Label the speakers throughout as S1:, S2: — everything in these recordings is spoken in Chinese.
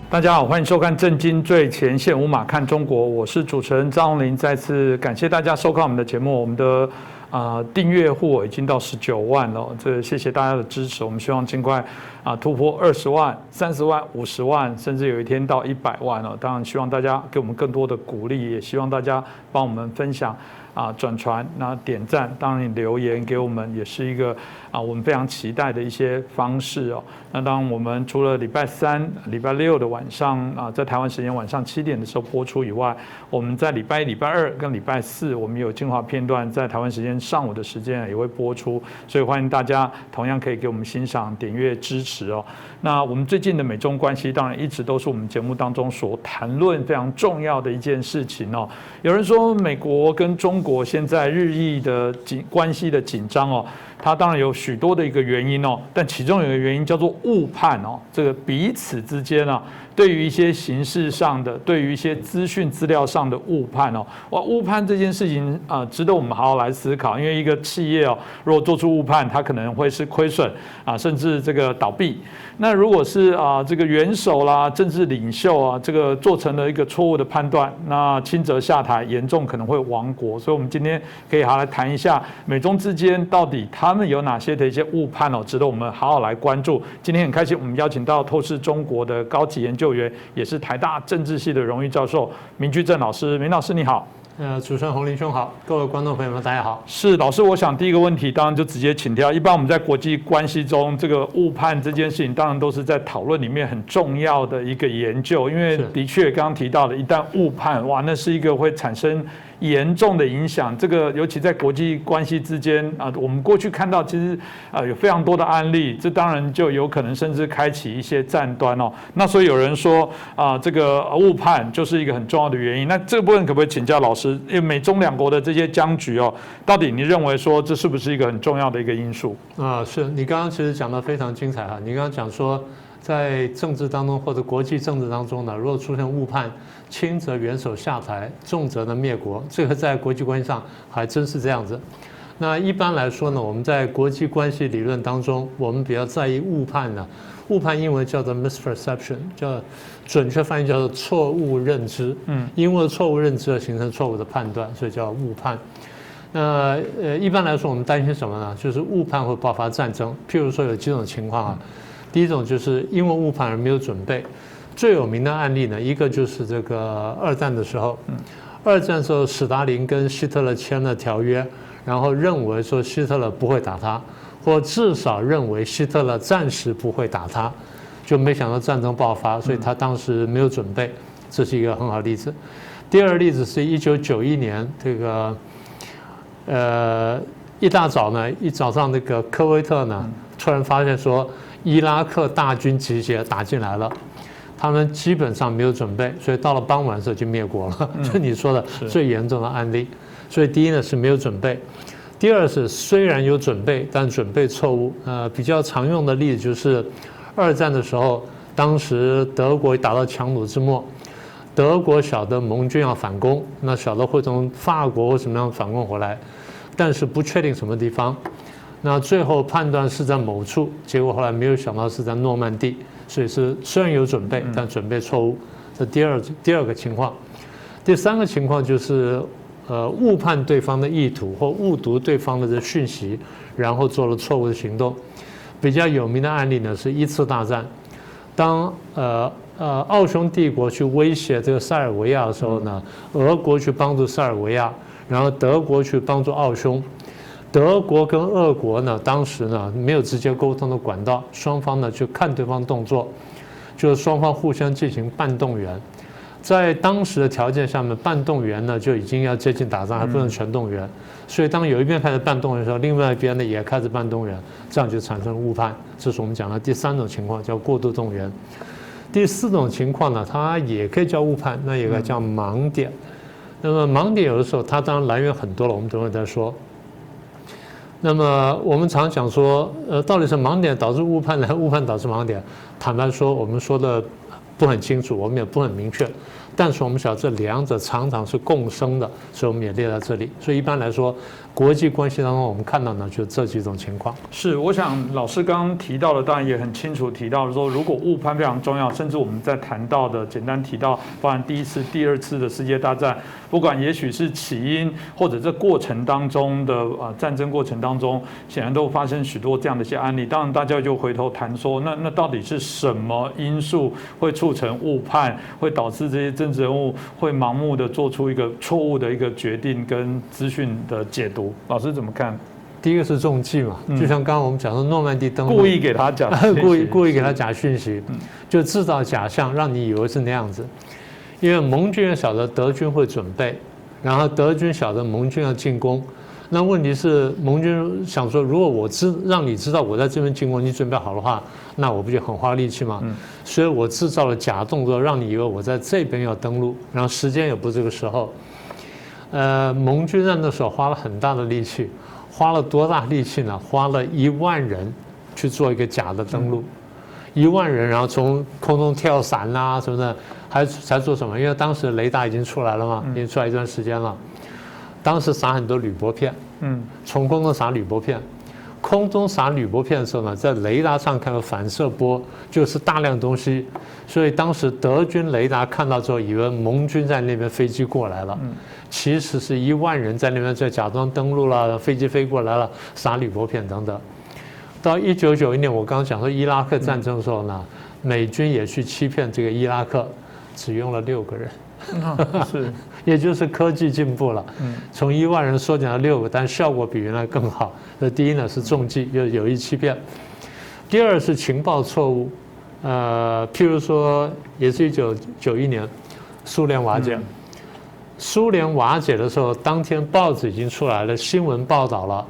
S1: 大家好，欢迎收看《震惊最前线》，无马看中国，我是主持人张宏林。再次感谢大家收看我们的节目，我们的订阅户已经到19万了，这谢谢大家的支持。我们希望尽快突破20万、30万、50万，甚至有一天到100万了。当然，希望大家给我们更多的鼓励，也希望大家帮我们分享。转传，那点赞，当然你留言给我们也是一个我们非常期待的一些方式哦。那当然我们除了礼拜3、礼拜6的晚上在台湾时间晚上7点的时候播出以外，我们在礼拜1、礼拜2跟礼拜4，我们有精华片段在台湾时间上午的时间也会播出，所以欢迎大家同样可以给我们欣赏、点阅、支持哦。那我们最近的美中关系，当然一直都是我们节目当中所谈论非常重要的一件事情哦。有人说美国跟中国现在日益的关系的紧张哦，它当然有许多的一个原因哦，但其中有一个原因叫做误判哦，这个彼此之间对于一些形式上的，对于一些资讯资料上的误判哦，误判这件事情值得我们好好来思考，因为一个企业如果做出误判，它可能会是亏损甚至这个倒闭。那如果是这个元首啦、政治领袖这个做成了一个错误的判断，那轻则下台，严重可能会亡国。所以，我们今天可以好好来谈一下美中之间到底他们有哪些的一些误判值得我们好好来关注。今天很开心，我们邀请到透视中国的高级研究员，也是台大政治系的荣誉教授明居正老师。明老师你好。
S2: 主持人宏林兄好，各位观众朋友们大家好。
S1: 是老师，我想第一个问题当然就直接请教。一般我们在国际关系中，这个误判这件事情，当然都是在讨论里面很重要的一个研究，因为的确刚刚提到的，一旦误判，哇，那是一个会产生严重的影响。这个尤其在国际关系之间我们过去看到其实有非常多的案例，这当然就有可能甚至开启一些战端哦。那所以有人说这个误判就是一个很重要的原因。那这个部分可不可以请教老师？因为美中两国的这些僵局到底你认为说这是不是一个很重要的一个因素？
S2: 是你刚刚其实讲得非常精彩哈。你刚刚讲说，在政治当中或者国际政治当中呢，如果出现误判，轻则元首下台，重则呢灭国，这个在国际关系上还真是这样子。那一般来说呢，我们在国际关系理论当中，我们比较在意误判呢。误判英文叫做 misperception， 叫准确翻译叫做错误认知。因为错误认知而形成错误的判断，所以叫误判。那一般来说，我们担心什么呢？就是误判会爆发战争。譬如说有几种情况第一种就是因为误判而没有准备。最有名的案例呢，一个就是这个二战的时候。二战的时候，史达林跟希特勒签了条约，然后认为说希特勒不会打他。或至少认为希特勒暂时不会打他，就没想到战争爆发，所以他当时没有准备，这是一个很好的例子。第二个例子是1991年，这个一大早呢，一早上那个科威特呢，突然发现说伊拉克大军集结打进来了，他们基本上没有准备，所以到了傍晚的时候就灭国了，就你说的最严重的案例。所以第一呢是没有准备。第二是虽然有准备，但准备错误。比较常用的例子就是二战的时候，当时德国打到强弩之末，德国晓得盟军要反攻，那晓得会从法国或什么样反攻回来，但是不确定什么地方。那最后判断是在某处，结果后来没有想到是在诺曼底，所以是虽然有准备，但准备错误。这第二个情况。第三个情况就是误判对方的意图或误读对方的讯息，然后做了错误的行动。比较有名的案例呢是1次大战，当奥匈帝国去威胁这个塞尔维亚的时候呢，俄国去帮助塞尔维亚，然后德国去帮助奥匈。德国跟俄国呢，当时呢没有直接沟通的管道，双方呢去看对方动作，就是双方互相进行半动员。在当时的条件下面，半动员呢就已经要接近打仗，还不能全动员。所以当有一边开始半动员的时候，另外一边呢也开始半动员，这样就产生了误判。这是我们讲的第三种情况，叫过度动员。第四种情况呢，它也可以叫误判，那也可以叫盲点。那么盲点有的时候它当然来源很多了，我们等会再说。那么我们常讲说，到底是盲点导致误判呢，还是误判导致盲点？坦白说，我们说的不很清楚，我们也不很明确。但是我们晓得这两者常常是共生的，所以我们也列在这里。所以一般来说，国际关系当中我们看到呢，就这几种情况。
S1: 是，我想老师刚刚提到的，当然也很清楚提到说，如果误判非常重要，甚至我们在谈到的简单提到，包含第一次、第二次的世界大战，不管也许是起因或者这过程当中的战争过程当中，显然都发生许多这样的一些案例。当然大家就回头谈说，那到底是什么因素会促成误判，会导致这些政治人物会盲目的做出一个错误的一个决定跟资讯的解读？老师怎么看？
S2: 第一个是中计嘛，就像刚刚我们讲说诺曼底登陆，
S1: 故意给他讲，
S2: 故意给他假讯息，就制造假象，让你以为是那样子。因为盟军也晓得德军会准备，然后德军晓得盟军要进攻，那问题是盟军想说，如果我让你知道我在这边进攻，你准备好的话，那我不就很花力气吗？所以我制造了假动作，让你以为我在这边要登陆，然后时间也不是这个时候。盟军在那时候花了很大的力气，花了多大力气呢？花了1万人去做一个假的登陆，1万人，然后从空中跳伞啊什么的，还做什么？因为当时雷达已经出来了嘛，已经出来一段时间了。当时撒很多铝箔片，从空中撒铝箔片。空中撒铝箔片的时候呢，在雷达上看到反射波，就是大量东西，所以当时德军雷达看到之后，以为盟军在那边飞机过来了，其实是1万人在那边在假装登陆了，飞机飞过来了，撒铝箔片等等。到1991年，我刚刚讲说伊拉克战争的时候呢，美军也去欺骗这个伊拉克，只用了6个人。
S1: 是，
S2: 也就是科技进步了，从1万人缩减到6个，但效果比原来更好。那第一呢是中计，就是有意欺骗；第二是情报错误，譬如说也是1991年，苏联瓦解。苏联瓦解的时候，当天报纸已经出来了，新闻报道了，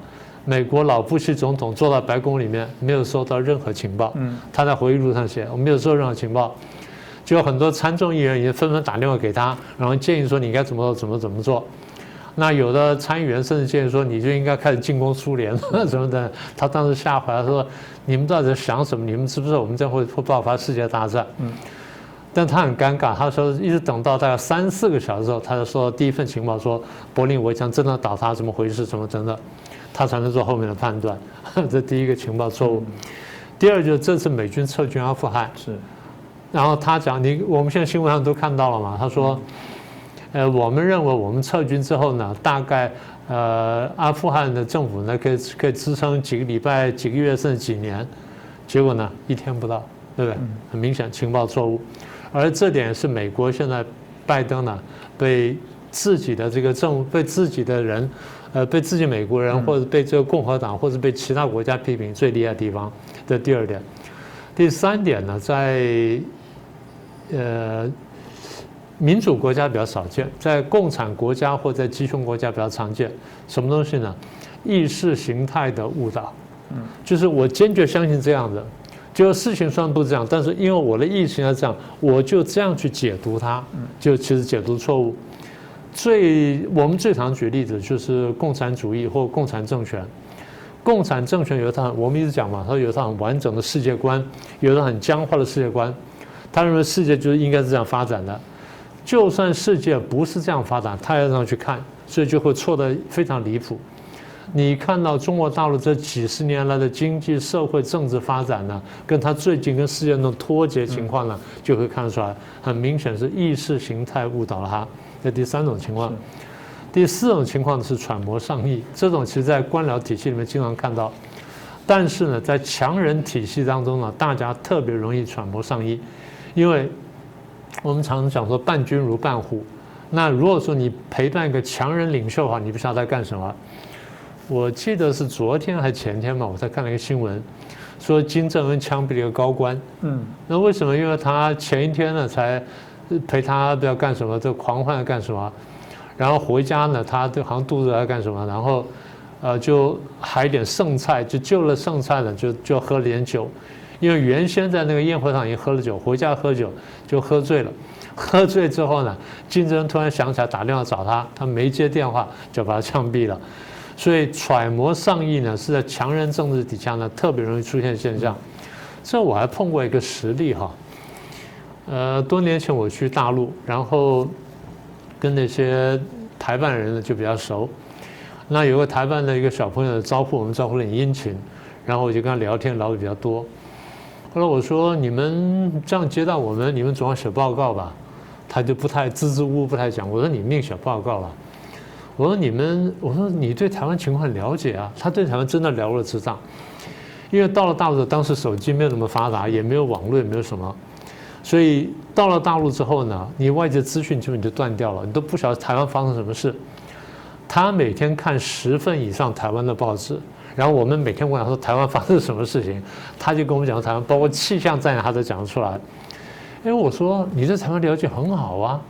S2: 美国老布希总统坐到白宫里面，没有收到任何情报。他在回忆录上写，我没有收到任何情报。就有很多参众议员也纷纷打电话给他，然后建议说你应该怎么做。那有的参议员甚至建议说你就应该开始进攻苏联什么的。他当时吓坏了，说你们到底在想什么？你们知不知道我们这样会爆发世界大战？但他很尴尬，他说一直等到大概3、4个小时之后，他就收到第一份情报说柏林围墙真的倒塌，怎么回事？什么真的，他才能做后面的判断。这第一个情报错误。第二就是这次美军撤军阿富汗是。然后他讲，我们现在新闻上都看到了嘛？他说，我们认为我们撤军之后呢，大概阿富汗的政府呢可以支撑几个礼拜、几个月甚至几年，结果呢1天不到，对不对？很明显情报错误，而这点是美国现在拜登呢被自己的这个政府、被自己的人、被自己美国人或者被这个共和党或者被其他国家批评最厉害的地方。这第二点。第3点呢，在民主国家比较少见，在共产国家或在集权国家比较常见。什么东西呢？意识形态的误导。就是我坚决相信这样的，就事情虽然不是这样，但是因为我的意识形态这样，我就这样去解读它，就其实解读错误。我们最常举例子就是共产主义或共产政权。共产政权有一套，我们一直讲嘛，它有一套很完整的世界观，有一套很僵化的世界观。他认为世界就是应该是这样发展的，就算世界不是这样发展，他也要这样去看，所以就会错得非常离谱。你看到中国大陆这几十年来的经济、社会、政治发展呢，跟他最近跟世界的脱节情况呢，就会看得出来，很明显是意识形态误导了他。这第3种情况。第4种情况是揣摩上意，这种其实在官僚体系里面经常看到，但是呢，在强人体系当中呢，大家特别容易揣摩上意，因为我们常常讲说伴君如伴虎。那如果说你陪伴一个强人领袖的话，你不知道在干什么。我记得是昨天还前天嘛，我才看了一个新闻，说金正恩枪毙了一个高官。那为什么？因为他前一天呢才陪他不要干什么，这狂欢要干什么。然后回家呢，他好像肚子在干什么，然后，就还一点剩菜，就救了剩菜呢，就喝了点酒，因为原先在那个宴会上已经喝了酒，回家喝酒就喝醉了，喝醉之后呢，金正恩突然想起来打电话找他，他没接电话，就把他枪毙了。所以揣摩上意呢，是在强人政治底下呢特别容易出现现象。这我还碰过一个实例哈。多年前我去大陆，然后跟那些台办人就比较熟。那有个台办的一个小朋友招呼我们，招呼得很殷勤，然后我就跟他聊天聊得比较多。后来我说：“你们这样接待我们，你们总要写报告吧？”他就不太支支吾吾，不太讲。我说：“你命写报告了。”我说：“你对台湾情况很了解啊？”他对台湾真的了如指掌。因为到了大陆，当时手机没有那么发达，也没有网络，也没有什么。所以到了大陆之后呢，你外界资讯基本就断掉了，你都不晓得台湾发生什么事。他每天看10份以上台湾的报纸，然后我们每天问他说台湾发生什么事情，他就跟我们讲台湾，包括气象在哪他都讲得出来。因为我说你对台湾了解很好啊，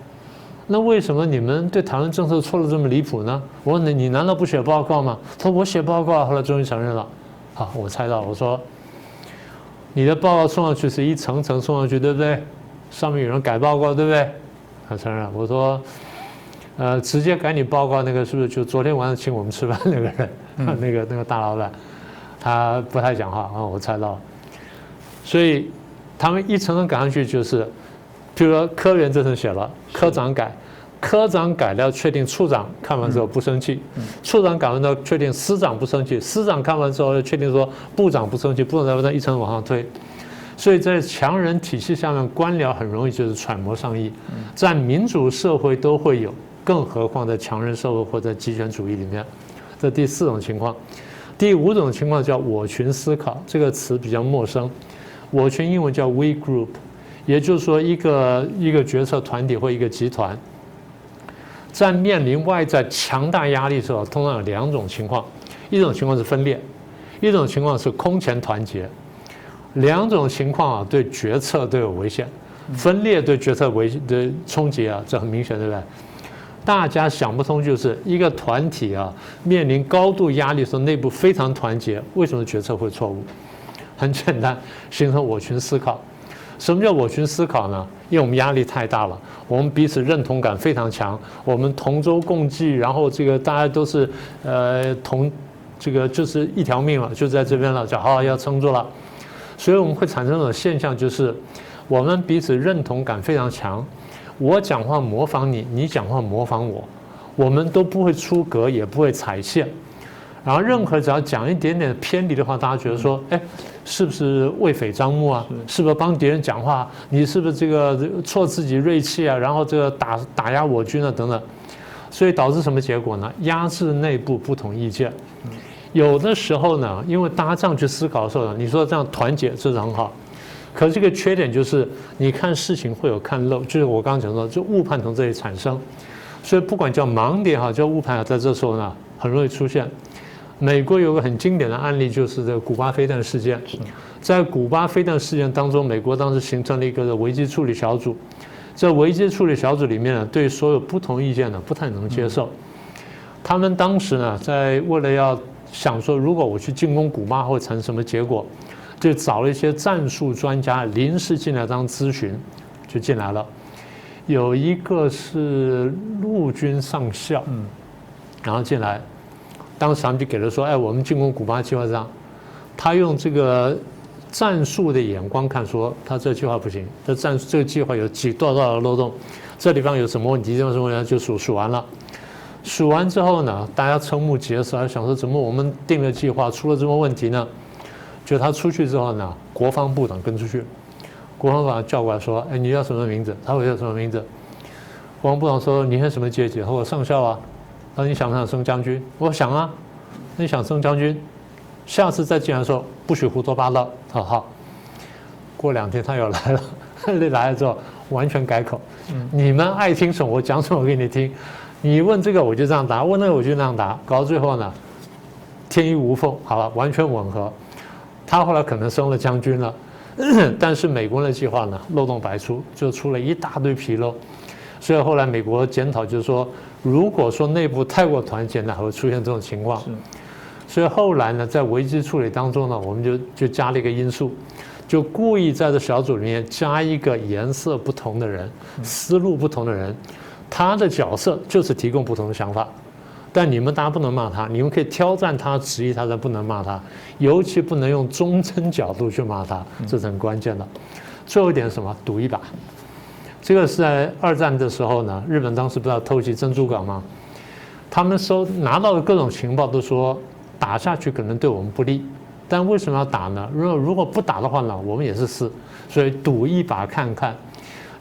S2: 那为什么你们对台湾政策错得这么离谱呢？我说你难道不写报告吗？他说我写报告，后来终于承认了。好，我猜到，我说。你的报告送上去是一层层送上去，对不对？上面有人改报告，对不对？他承认。我说，直接改你报告那个是不是就昨天晚上请我们吃饭那个人？那个大老板，他不太讲话啊，我猜到了。所以他们一层层改上去，就是，譬如说科员这层写了，科长改。科长改了，确定处长看完之后不生气；处长改完之后确定司长不生气；司长看完之后确定说部长不生气，部长再一层往上推。所以在强人体系下面，官僚很容易就是揣摩上意，在民主社会都会有，更何况在强人社会或者极权主义里面。这第4种情况。第5种情况叫我群思考，这个词比较陌生。我群英文叫 we group， 也就是说一个决策团体或一个集团。在面临外在强大压力的时候，通常有2种情况，一种情况是分裂，一种情况是空前团结。2种情况啊，对决策都有危险。分裂对决策的冲击啊，这很明显，对不对？大家想不通，就是一个团体啊，面临高度压力的时候，内部非常团结，为什么决策会错误？很简单，形成我群思考。什么叫我群思考呢？因为我们压力太大了，我们彼此认同感非常强，我们同舟共济，然后这个大家都是这个就是一条命了，就在这边了，就好要撑住了。所以我们会产生这种现象，就是我们彼此认同感非常强，我讲话模仿你，你讲话模仿我，我们都不会出格，也不会踩线。然后任何只要讲一点点偏离的话，大家觉得说，哎，是不是为匪张目啊？是不是帮敌人讲话？你是不是这个挫自己锐气啊？然后这个打压我军啊等等，所以导致什么结果呢？压制内部不同意见。有的时候呢，因为大家这样去思考的时候呢，你说这样团结这是很好，可是这个缺点就是你看事情会有看漏，就是我刚刚讲到，就误判从这里产生。所以不管叫盲点哈，叫误判，在这时候呢很容易出现。美国有个很经典的案例，就是这个古巴飞弹事件。在古巴飞弹事件当中，美国当时形成了一个危机处理小组。这危机处理小组里面呢，对所有不同意见呢不太能接受。他们当时呢，在为了要想说，如果我去进攻古巴会产生什么结果，就找了一些战术专家临时进来当咨询，就进来了。有一个是陆军上校，然后进来。当时他们就给了说，哎，我们进攻古巴计划上，他用这个战术的眼光看，说他这计划不行，这个计划有多少的漏洞，这地方有什么问题，这什么问题就数完了。数完之后呢，大家瞠目结舌，想说怎么我们定了计划出了这么问题呢？就他出去之后呢，国防部长跟出去，国防部长叫过来说，哎，你叫什么名字？他说我叫什么名字？国防部长说你是什么阶级？他说我上校啊。他说你想不想升将军？我想啊。那你想升将军，下次再进来的时候不许胡说八道。好，过2天他又来了，来了之后完全改口。你们爱听什么我讲什么给你听，你问这个我就这样答，问那个我就那样答，搞到最后呢，天衣无缝，好了，完全吻合。他后来可能升了将军了，但是美国人的计划呢漏洞百出，就出了一大堆纰漏。所以后来美国检讨就是说，如果说内部太过团结呢，还会出现这种情况。所以后来呢，在危机处理当中呢，我们就加了一个因素，就故意在这小组里面加一个颜色不同的人、思路不同的人，他的角色就是提供不同的想法。但你们大家不能骂他，你们可以挑战他、质疑他，但不能骂他，尤其不能用忠贞角度去骂他，这是很关键的。最后一点是什么？赌一把。这个是在2战的时候呢，日本当时不是要偷袭珍珠港吗？他们拿到的各种情报都说打下去可能对我们不利，但为什么要打呢？如果不打的话呢，我们也是死，所以赌一把看看。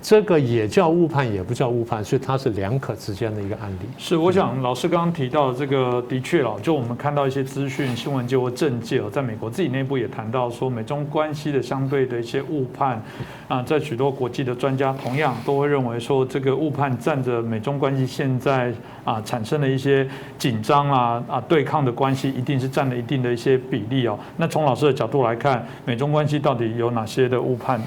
S2: 这个也叫误判，也不叫误判，所以它是两可之间的一个案例。
S1: 是，我想老师刚刚提到的这个，的确了，就我们看到一些资讯、新闻界或政界在美国自己内部也谈到说，美中关系的相对的一些误判在许多国际的专家同样都会认为说，这个误判占着美中关系现在产生的一些紧张对抗的关系，一定是占了一定的一些比例哦。那从老师的角度来看，美中关系到底有哪些的误判？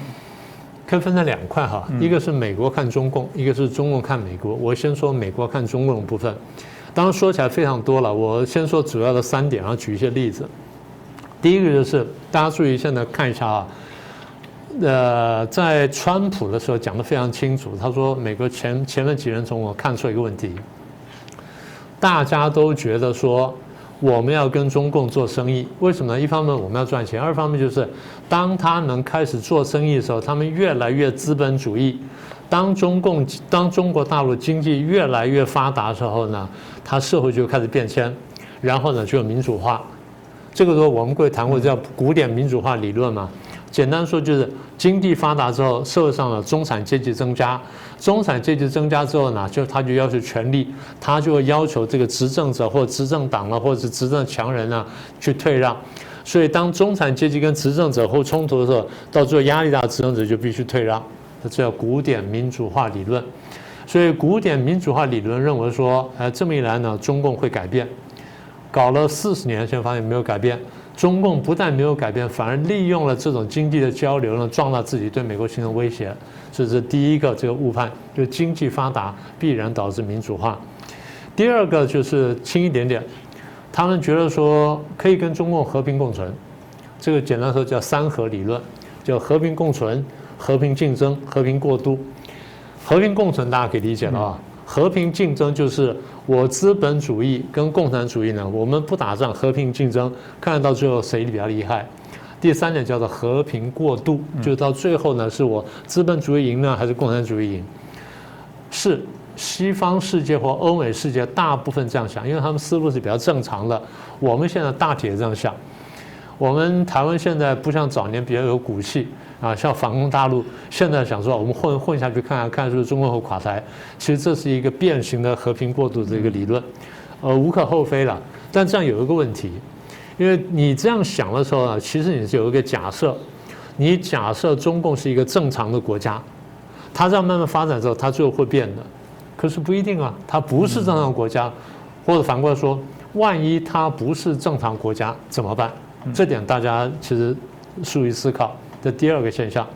S2: 可以分成2块哈，一个是美国看中共，一个是中共看美国。我先说美国看中共的部分，当然说起来非常多了，我先说主要的3点，然后举一些例子。第一个就是大家注意，现在看一下在川普的时候讲得非常清楚，他说美国前面几任总统看出一个问题，大家都觉得说我们要跟中共做生意，为什么呢？一方面我们要赚钱，二方面就是当他们开始做生意的时候，他们越来越资本主义。当中国大陆经济越来越发达的时候呢，它社会就开始变迁，然后呢就有民主化。这个时候我们会谈过叫古典民主化理论嘛。简单说就是经济发达之后，社会上的中产阶级增加，中产阶级增加之后呢，他就要求权力，他就会要求这个执政者或执政党或者是执政强人去退让。所以当中产阶级跟执政者或冲突的时候，到最后压力大，执政者就必须退让，这叫古典民主化理论。所以古典民主化理论认为说，这么一来呢，中共会改变。搞了40年，现在发现没有改变。中共不但没有改变，反而利用了这种经济的交流呢，壮大自己对美国形成威胁。这是第一个这个误判，就经济发达必然导致民主化。第二个就是轻一点点，他们觉得说可以跟中共和平共存，这个简单说叫3和理论，叫和平共存、和平竞争、和平过渡。和平共存大家可以理解了啊。和平竞争就是我资本主义跟共产主义呢，我们不打仗，和平竞争，看到最后谁比较厉害。第3点叫做和平过渡，就是到最后呢，是我资本主义赢呢，还是共产主义赢？是西方世界或欧美世界大部分这样想，因为他们思路是比较正常的。我们现在大体也这样想。我们台湾现在不像早年比较有骨气像反攻大陆，现在想说我们混下去看看是不是中共会垮台。其实这是一个变形的和平过渡的一个理论，无可厚非了。但这样有一个问题，因为你这样想的时候其实你是有一个假设，你假设中共是一个正常的国家，它这样慢慢发展之后，它最后会变的。可是不一定啊，它不是正常国家，或者反过来说，万一它不是正常国家怎么办？这点大家其实疏于思考。这第2个现象，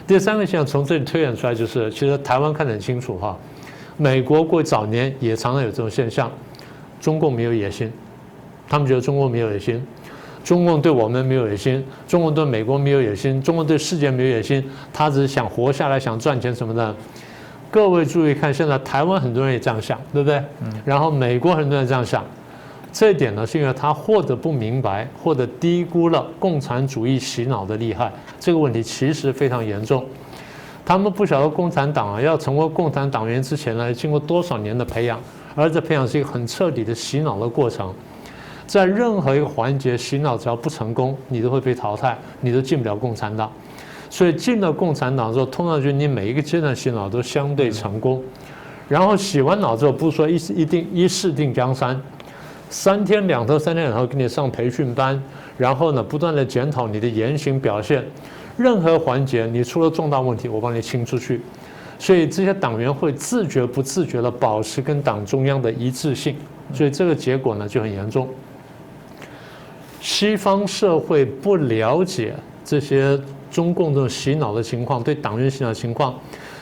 S2: 第3个现象从这里推演出来就是，其实台湾看得很清楚哈，美国过去早年也常常有这种现象，中共没有野心，他们觉得中共没有野心，中共对我们没有野心，中共对美国没有野心，中共对世界没有野心，他只是想活下来，想赚钱什么的。各位注意看，现在台湾很多人也这样想，对不对？然后美国很多人这样想。这一点呢，是因为他或者不明白，或者低估了共产主义洗脑的厉害。这个问题其实非常严重。他们不晓得共产党要成为共产党员之前呢，经过多少年的培养，而这培养是一个很彻底的洗脑的过程。在任何一个环节洗脑只要不成功，你都会被淘汰，你都进不了共产党。所以进了共产党之后，通常就你每一个阶段洗脑都相对成功。然后洗完脑之后，不是说一试定江山。3天2头3天2头给你上培训班，然后呢不断的检讨你的言行表现，任何环节你出了重大问题，我帮你清出去。所以这些党员会自觉不自觉的保持跟党中央的一致性，所以这个结果呢就很严重。西方社会不了解这些中共这种洗脑的情况，对党员洗脑的情况，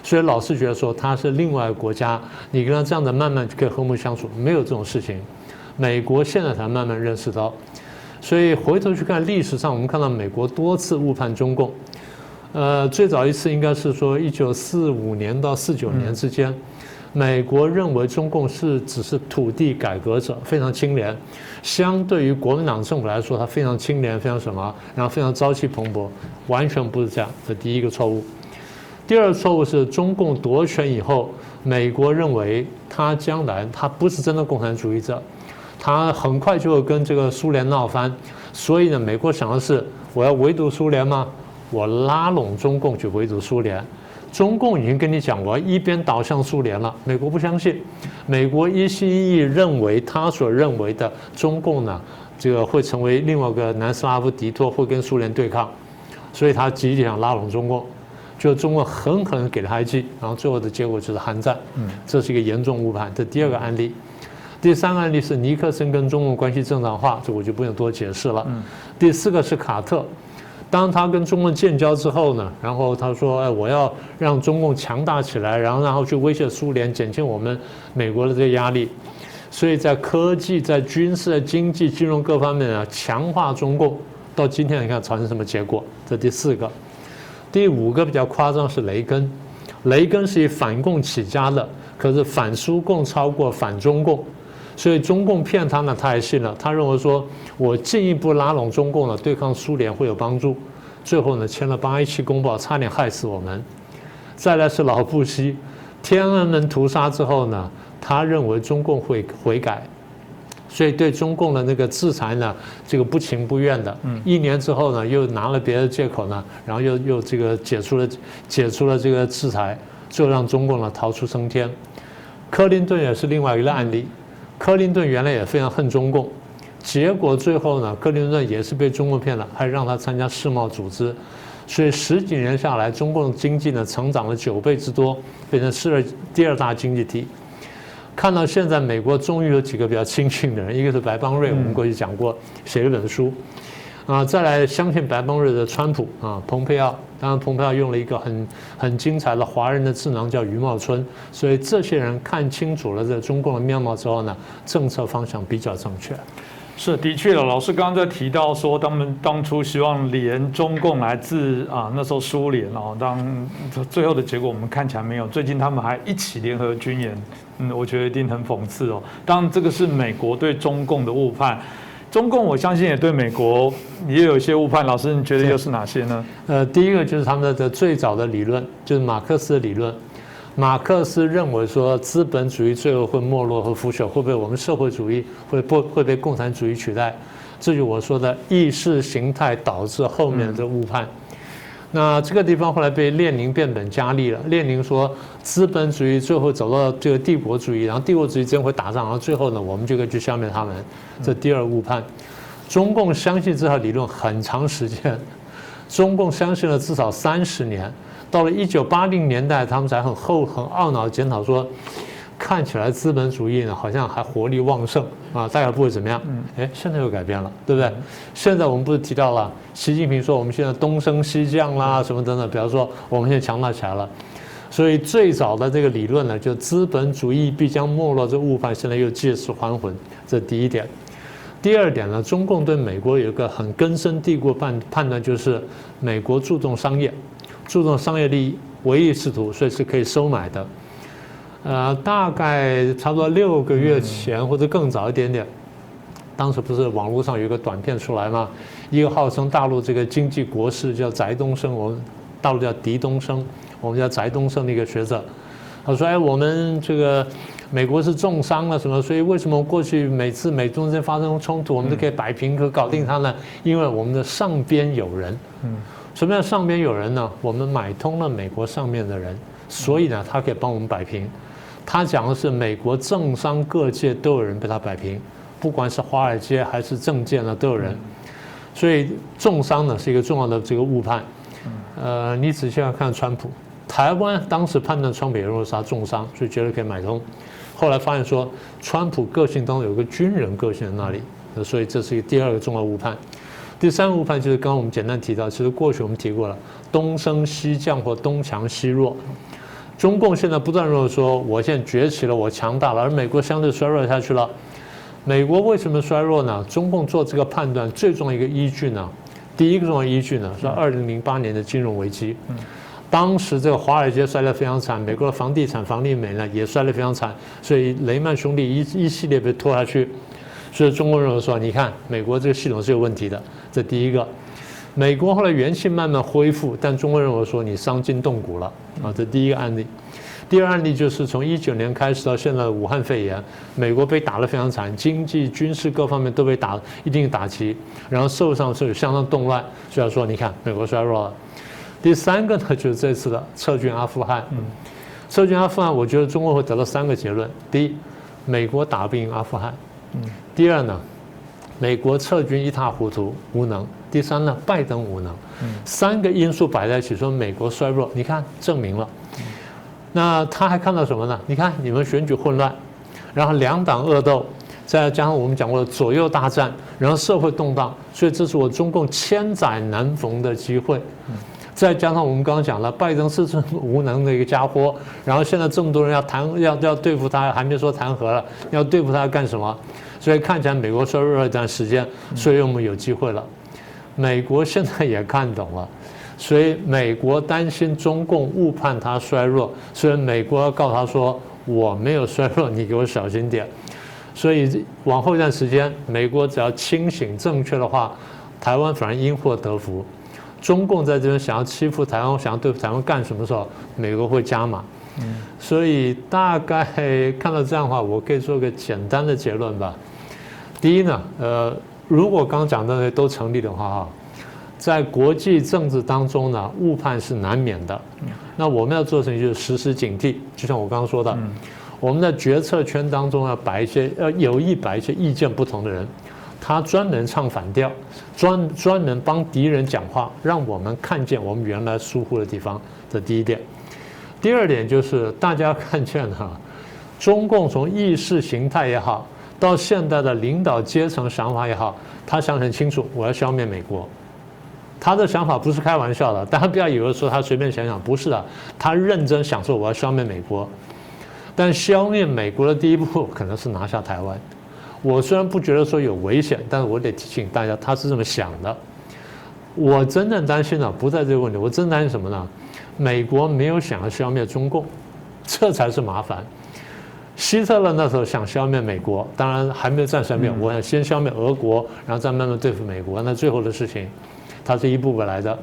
S2: 所以老是觉得说他是另外一个国家，你跟他这样的慢慢可以和睦相处，没有这种事情。美国现在才慢慢认识到，所以回头去看历史上，我们看到美国多次误判中共。最早一次应该是说1945年到49年之间，美国认为中共只是土地改革者，非常清廉。相对于国民党政府来说，它非常清廉，非常什么，然后非常朝气蓬勃，完全不是这样。这第一个错误。第二错误是中共夺权以后，美国认为他将来他不是真的共产主义者，他很快就会跟这个苏联闹翻，所以呢，美国想的是我要围堵苏联吗？我拉拢中共去围堵苏联。中共已经跟你讲，我要一边倒向苏联了。美国不相信，美国一心一意认为他所认为的中共呢，这个会成为另外一个南斯拉夫敌托，会跟苏联对抗，所以他极力想拉拢中共。就中共狠狠给了他一击，然后最后的结果就是韩战。这是一个严重误判。这第二个案例。第三个案例是尼克森跟中共关系正常化，这我就不用多解释了。第四个是卡特。当他跟中共建交之后呢，然后他说：“哎，我要让中共强大起来，然后去威胁苏联，减轻我们美国的这个压力。”所以在科技、在军事、在经济、金融各方面啊，强化中共。到今天你看产生什么结果？这第四个。第五个比较夸张是雷根，雷根是以反共起家的，可是反苏共超过反中共。所以中共骗他呢，他还信了。他认为说，我进一步拉拢中共了，对抗苏联会有帮助。最后呢，签了817公报，差点害死我们。再来是老布希，天安门屠杀之后呢，他认为中共会悔改，所以对中共的那个制裁呢，这个不情不愿的。1年之后呢，又拿了别的借口呢，然后又这个解除了这个制裁，最后让中共呢逃出升天。克林顿也是另外一个案例。克林顿原来也非常恨中共，结果最后呢，克林顿也是被中共骗了，还让他参加世贸组织，所以10几年下来，中共的经济呢成长了9倍之多，变成世界第2大经济体。看到现在，美国终于有几个比较亲信的人，一个是白邦瑞，我们过去讲过，写了一本书，再来相信白邦瑞的川普蓬佩奥，当然蓬佩奥用了一个很精彩的华人的智囊叫余茂春，所以这些人看清楚了这中共的面貌之后呢，政策方向比较正确。
S1: 是的确了，老师刚刚在提到说，他们当初希望连中共来自那时候苏联最后的结果我们看起来没有。最近他们还一起联合军演，我觉得一定很讽刺哦。当然这个是美国对中共的误判，中共我相信也对美国也有一些误判。老师，你觉得又是哪些呢？
S2: 第一个就是他们的最早的理论，就是马克思的理论。马克思认为说，资本主义最后会没落和腐朽，会被我们社会主义会被共产主义取代。这就是我说的意识形态导致后面的误判。那这个地方后来被列宁变本加厉了。列宁说，资本主义最后走到这个帝国主义，然后帝国主义真会打仗，然后最后呢，我们就可以去消灭他们。这第二误判。中共相信这套理论很长时间，中共相信了至少30年。到了1980年代，他们才很懊恼检讨说，看起来资本主义呢好像还活力旺盛大概不会怎么样。现在又改变了，对不对？现在我们不是提到了习近平说我们现在东升西降啦，什么等等，比方说我们现在强大起来了。所以最早的这个理论呢，就资本主义必将没落这误判，现在又借尸还魂，这第一点。第二点呢，中共对美国有一个很根深蒂固判断，就是美国注重商业。注重商业利益，唯利是图，所以是可以收买的。大概差不多6个月前或者更早一点点，当时不是网络上有一个短片出来吗？一个号称大陆这个经济国师叫翟东升，我们大陆叫狄东升，我们叫翟东升的一个学者，他说：“我们这个美国是重商了什么，所以为什么过去每次美中之间发生冲突，我们都可以摆平，可搞定它呢？因为我们的上边有人。”什么叫上边有人呢？我们买通了美国上面的人，所以呢，他可以帮我们摆平。他讲的是美国政商各界都有人被他摆平，不管是华尔街还是政界呢，都有人。所以重商呢是一个重要的这个误判。你仔细要看川普，台湾当时判断川普也认为是他重商，所以觉得可以买通。后来发现说，川普个性当中有个军人个性在那里，所以这是第二个重要误判。第三个误判就是刚刚我们简单提到，其实过去我们提过了，东升西降或东强西弱。中共现在不断认为说，我现在崛起了，我强大了，而美国相对衰弱下去了。美国为什么衰弱呢？中共做这个判断最重要一个依据呢，第一个重要依据呢是2008年的金融危机。当时这个华尔街摔得非常惨，美国的房地产、房地美呢也摔得非常惨，所以雷曼兄弟一系列被拖下去。所以中国认为说，你看美国这个系统是有问题的，这第一个。美国后来元气慢慢恢复，但中国认为说你伤筋动骨了啊，这第一个案例。第二案例就是从19年开始到现在的武汉肺炎，美国被打得非常惨，经济、军事各方面都被一定打击，然后社会上是相当动乱，所以说你看美国衰弱了。第三个呢，就是这次的撤军阿富汗。撤军阿富汗，我觉得中国会得到3个结论：第一，美国打不赢阿富汗；第二呢，美国撤军一塌糊涂无能；第三呢，拜登无能。3个因素摆在一起，说美国衰弱，你看证明了。那他还看到什么呢？你看你们选举混乱，然后2党恶斗，再加上我们讲过的左右大战，然后社会动荡，所以这是我中共千载难逢的机会。再加上我们刚刚讲了，拜登是这么无能的一个家伙，然后现在这么多人要对付他，还没说弹劾了，要对付他干什么？所以看起来美国衰弱了一段时间，所以我们有机会了。美国现在也看懂了。所以美国担心中共误判他衰弱，所以美国要告诉他说我没有衰弱，你给我小心点。所以往后一段时间，美国只要清醒正确的话，台湾反而因祸得福。中共在这边想要欺负台湾，想要对付台湾干什么时候，美国会加码。所以大概看到这样的话，我可以做个简单的结论吧。第一呢，如果刚讲的那些都成立的话哈。在国际政治当中呢，误判是难免的。那我们要做的事情就是时时警惕，就像我刚刚说的，我们在决策圈当中要有意摆一些意见不同的人，他专门唱反调，专门帮敌人讲话，让我们看见我们原来疏忽的地方。这第一点。第二点就是大家看见哈，中共从意识形态也好，到现在的领导阶层想法也好，他想很清楚，我要消灭美国。他的想法不是开玩笑的，大家不要以为说他随便想想，不是的，他认真想说我要消灭美国。但消灭美国的第一步可能是拿下台湾。我虽然不觉得说有危险，但是我得提醒大家，他是这么想的。我真正担心的不在这个问题，我真担心什么呢？美国没有想要消灭中共，这才是麻烦。希特勒那时候想消灭美国，当然还没有战胜灭，我想先消灭俄国，然后再慢慢对付美国，那最后的事情。它是一步步来的。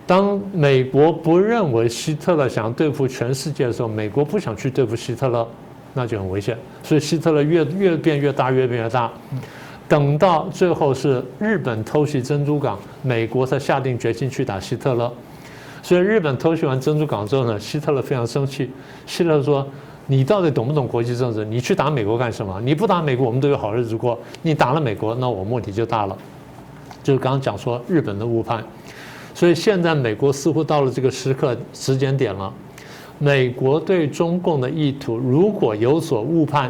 S2: 当美国不认为希特勒想要对付全世界的时候，美国不想去对付希特勒，那就很危险。所以希特勒越变越大，越变越大。等到最后是日本偷袭珍珠港，美国才下定决心去打希特勒。所以日本偷袭完珍珠港之后呢，希特勒非常生气。希特勒说：“你到底懂不懂国际政治？你去打美国干什么？你不打美国，我们都有好日子过；你打了美国，那我们问题就大了。”就是刚刚讲说日本的误判，所以现在美国似乎到了这个时间点了。美国对中共的意图如果有所误判，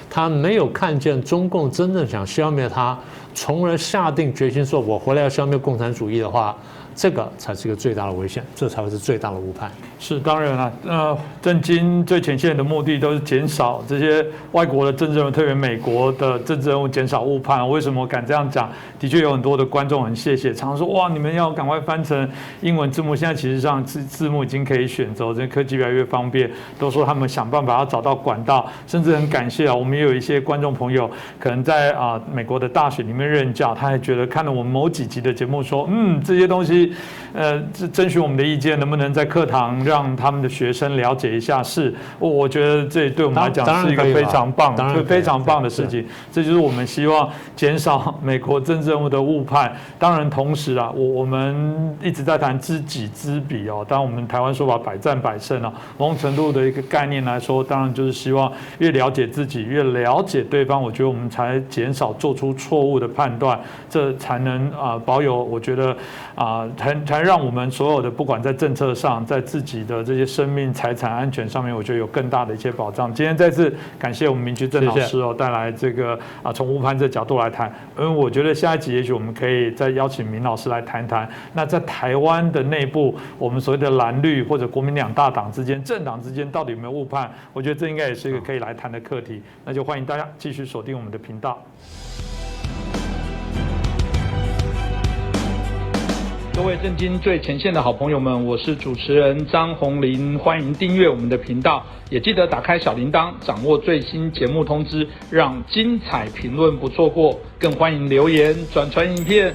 S2: 他没有看见中共真正想消灭他，从而下定决心说我回来要消灭共产主义的话，这个才是一个最大的危险，这才会是最大的误判。
S1: 是当然了，政经最前线的目的都是减少这些外国的政治人物，特别美国的政治人物减少误判。为什么我敢这样讲？的确有很多的观众很谢谢，常常说哇，你们要赶快翻成英文字幕。现在其实上字幕已经可以选择，这科技越来越方便，都说他们想办法要找到管道，甚至很感谢啊，我们也有一些观众朋友可能在美国的大学里面任教，他还觉得看了我们某几集的节目说，这些东西，征询我们的意见，能不能在课堂让他们的学生了解一下？我觉得这对我们来讲是一个非常棒的事情。这就是我们希望减少美国政治人物的误判。当然，同时啊，我们一直在谈知己知彼哦。当然，我们台湾说法百战百胜啊，某种程度的一个概念来说，当然就是希望越了解自己，越了解对方，我觉得我们才减少做出错误的判断，这才能保有我觉得才让我们所有的不管在政策上，在自己的这些生命财产安全上面，我觉得有更大的一些保障。今天再次感谢我们明居正老师哦，带来这个从误判这角度来谈。因为我觉得下一集也许我们可以再邀请明老师来谈谈，那在台湾的内部，我们所谓的蓝绿或者国民两大党之间、政党之间到底有没有误判？我觉得这应该也是一个可以来谈的课题。那就欢迎大家继续锁定我们的频道。各位政经最前线的好朋友们，我是主持人张宏林，欢迎订阅我们的频道，也记得打开小铃铛，掌握最新节目通知，让精彩评论不错过。更欢迎留言、转传影片，